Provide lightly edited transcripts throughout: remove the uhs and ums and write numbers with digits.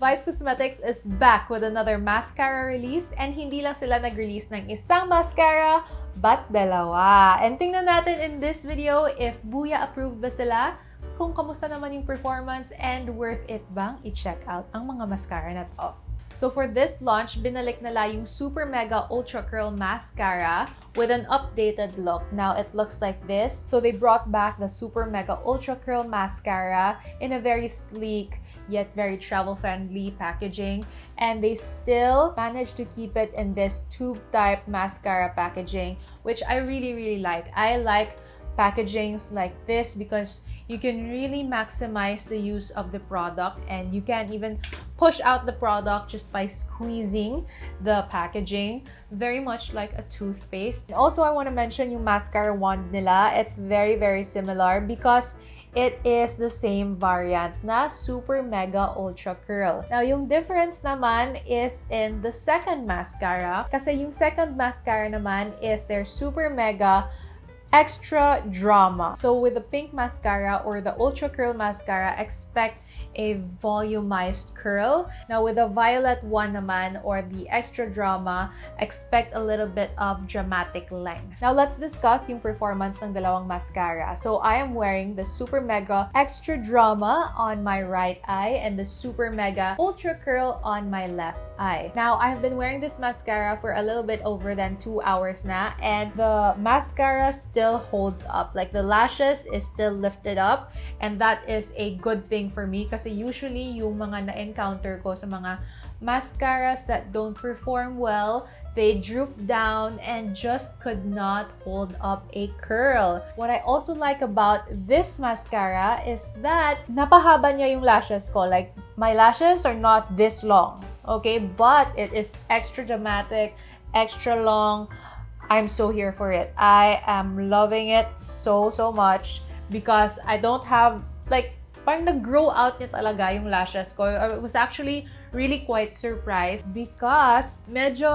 Vice Cosmetics is back with another mascara release, and hindi lang sila nag-release ng isang mascara, but dalawa. And tingnan natin in this video if Booya approved ba sila, kung kamusta naman yung performance, and worth it bang i-check out ang mga mascara na to. So for this launch, binalik nila yung Super Mega Ultra Curl Mascara with an updated look. Now it looks like this. So they brought back the Super Mega Ultra Curl Mascara in a very sleek yet very travel-friendly packaging. And they still managed to keep it in this tube-type mascara packaging, which I really like. I like packagings like this because you can really maximize the use of the product, and you can even push out the product just by squeezing the packaging, very much like a toothpaste. Also, I want to mention yung mascara wand nila. It's very similar because it is the same variant na Super Mega Ultra Curl. Now, yung difference naman is in the second mascara, kasi yung second mascara naman is their Super Mega Extra Drama. So with the pink mascara or the Ultra Curl Mascara, expect a volumized curl. Now with the violet one naman or the Extra Drama, expect a little bit of dramatic length. Now let's discuss yung performance ng dalawang mascara. So I am wearing the Super Mega Extra Drama on my right eye and the Super Mega Ultra Curl on my left eye. Now I have been wearing this mascara for a little bit over than 2 hours na, and the mascara still holds up. Like the lashes is still lifted up, and that is a good thing for me kasi usually yung mga na-encounter ko sa mga mascaras that don't perform well, they droop down and just could not hold up a curl. What I also like about this mascara is that napahaba niya yung lashes ko. Like, my lashes are not this long, okay? But it is extra dramatic, extra long. I'm so here for it. I am loving it so much because I don't have, like, parang nag-grow out niya talaga yung lashes ko. I was actually really quite surprised because medyo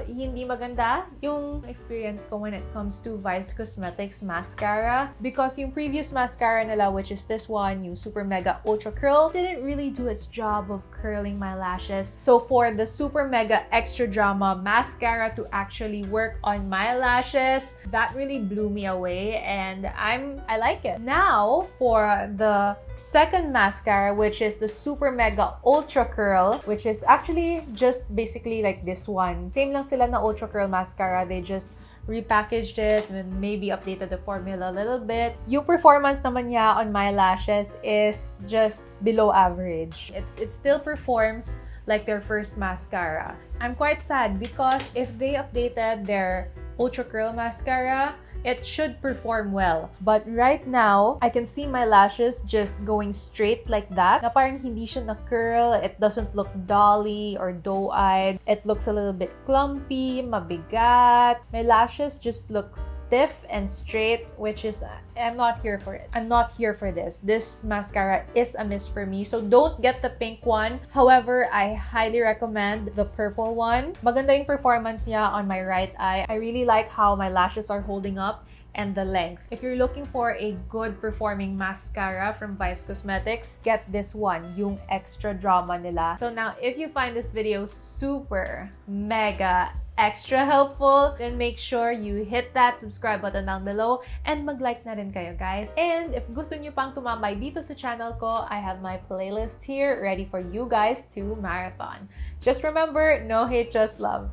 hindi maganda yung experience ko when it comes to Vice Cosmetics mascara, because yung previous mascara nila, which is this one, yung Super Mega Ultra Curl, didn't really do its job of curling my lashes. So for the Super Mega Extra Drama mascara to actually work on my lashes, that really blew me away, and I like it. Now for the second mascara, which is the Super Mega Ultra Curl, which is actually just basically like this one. Same lang sila na Ultra Curl Mascara. They just repackaged it and maybe updated the formula a little bit. Yung performance naman niya on my lashes is just below average. It still performs like their first mascara. I'm quite sad because if they updated their Ultra Curl Mascara, it should perform well. But right now, I can see my lashes just going straight like that. Na parang hindi siya na-curl. It doesn't look dolly or doe-eyed. It looks a little bit clumpy, mabigat. My lashes just look stiff and straight, which is, I'm not here for it. I'm not here for this. This mascara is a miss for me. So don't get the pink one. However, I highly recommend the purple one. Maganda yung performance niya on my right eye. I really like how my lashes are holding up and the length. If you're looking for a good performing mascara from Vice Cosmetics, get this one, yung Extra Drama nila. So now, if you find this video super mega extra helpful, then make sure you hit that subscribe button down below and mag-like na rin kayo, guys. And if gusto nyo pang tumambay dito sa channel ko, I have my playlist here ready for you guys to marathon. Just remember, no hate, just love.